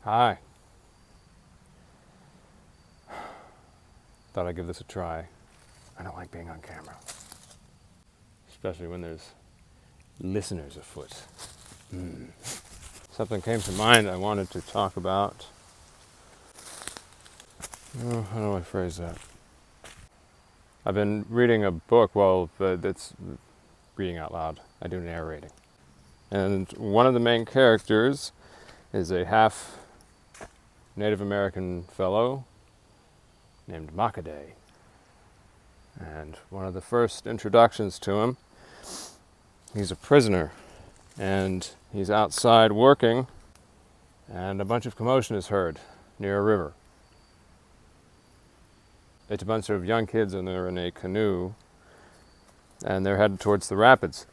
Hi. Thought I'd give this a try. I don't like being on camera, especially when there's listeners afoot. Something came to mind I wanted to talk about. Oh, how do I phrase that? I've been reading a book, that's reading out loud. I do narrating. And one of the main characters is a half Native American fellow named Makaday. And one of the first introductions to him, he's a prisoner. And he's outside working, and a bunch of commotion is heard near a river. It's a bunch of young kids, and they're in a canoe, and they're headed towards the rapids.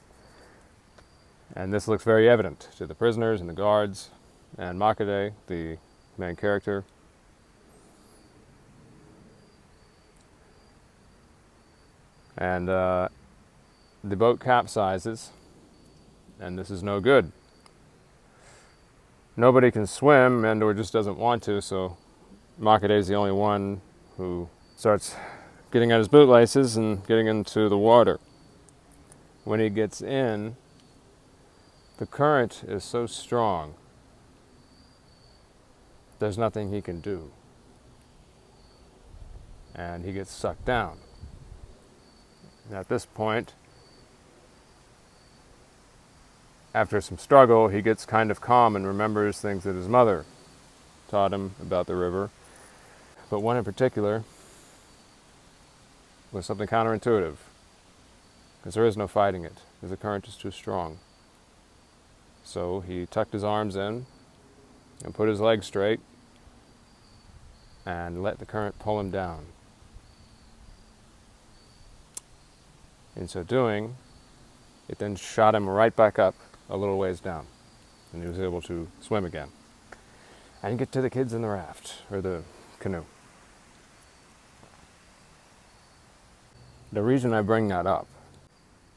And this looks very evident to the prisoners and the guards, and Makaday, the main character. And the boat capsizes, and this is no good. Nobody can swim, or just doesn't want to, so Makaday's the only one who starts getting out his bootlaces and getting into the water. When he gets in, the current is so strong, there's nothing he can do. And he gets sucked down. And at this point, after some struggle, he gets kind of calm and remembers things that his mother taught him about the river. But one in particular was something counterintuitive, because there is no fighting it, because the current is too strong. So he tucked his arms in and put his legs straight and let the current pull him down. In so doing, it then shot him right back up a little ways down, and he was able to swim again and get to the kids in the raft, or the canoe. The reason I bring that up,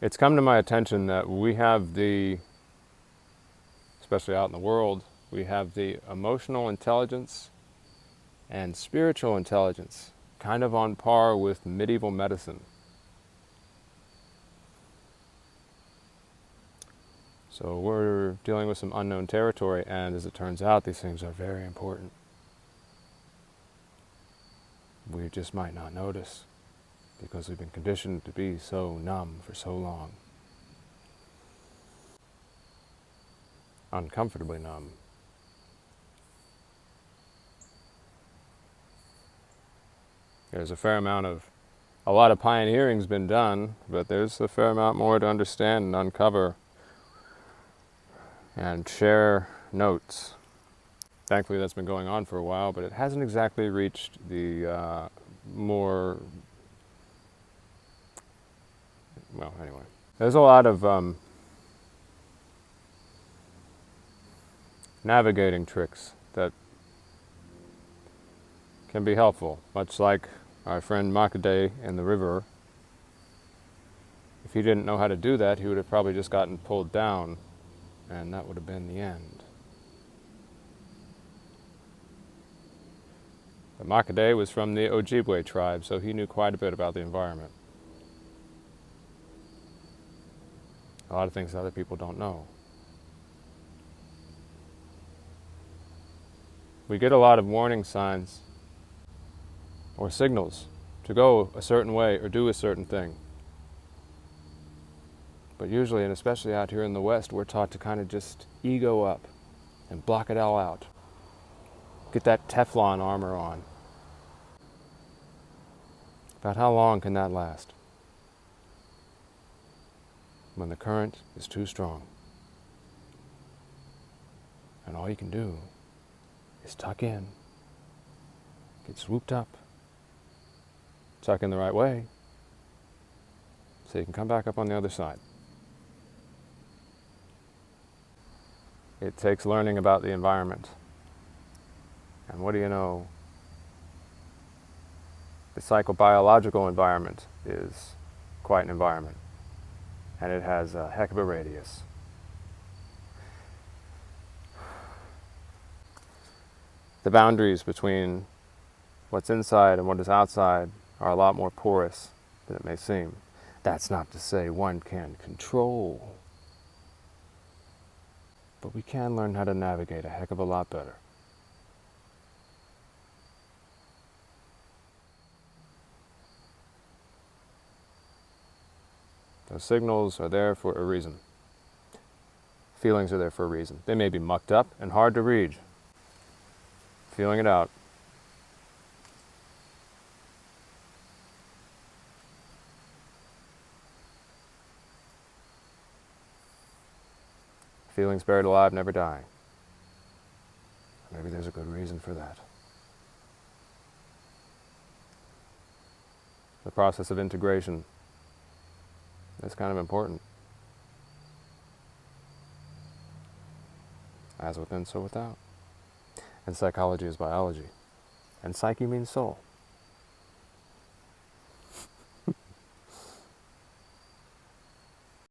it's come to my attention that we have especially out in the world, we have the emotional intelligence and spiritual intelligence kind of on par with medieval medicine. So we're dealing with some unknown territory, and as it turns out, these things are very important. We just might not notice, because we've been conditioned to be so numb for so long. Uncomfortably numb. There's a lot of pioneering's been done, but there's a fair amount more to understand and uncover and share notes. Thankfully that's been going on for a while, but it hasn't exactly reached the more, well, anyway. There's a lot of navigating tricks that can be helpful, much like our friend Makaday in the river. If he didn't know how to do that, he would have probably just gotten pulled down, and that would have been the end. But Makaday was from the Ojibwe tribe, so he knew quite a bit about the environment. A lot of things other people don't know. We get a lot of warning signs or signals to go a certain way or do a certain thing. But usually, and especially out here in the West, we're taught to kind of just ego up and block it all out. Get that Teflon armor on. About how long can that last? When the current is too strong. And all you can do is tuck in, get swooped up, tuck in the right way, so you can come back up on the other side. It takes learning about the environment. And what do you know? The psychobiological environment is quite an environment. And it has a heck of a radius. The boundaries between what's inside and what is outside are a lot more porous than it may seem. That's not to say one can control, but we can learn how to navigate a heck of a lot better. Those signals are there for a reason. Feelings are there for a reason. They may be mucked up and hard to read. Feeling it out. Feelings buried alive, never dying. Maybe there's a good reason for that. The process of integration is kind of important. As within, so without. And psychology is biology. And psyche means soul.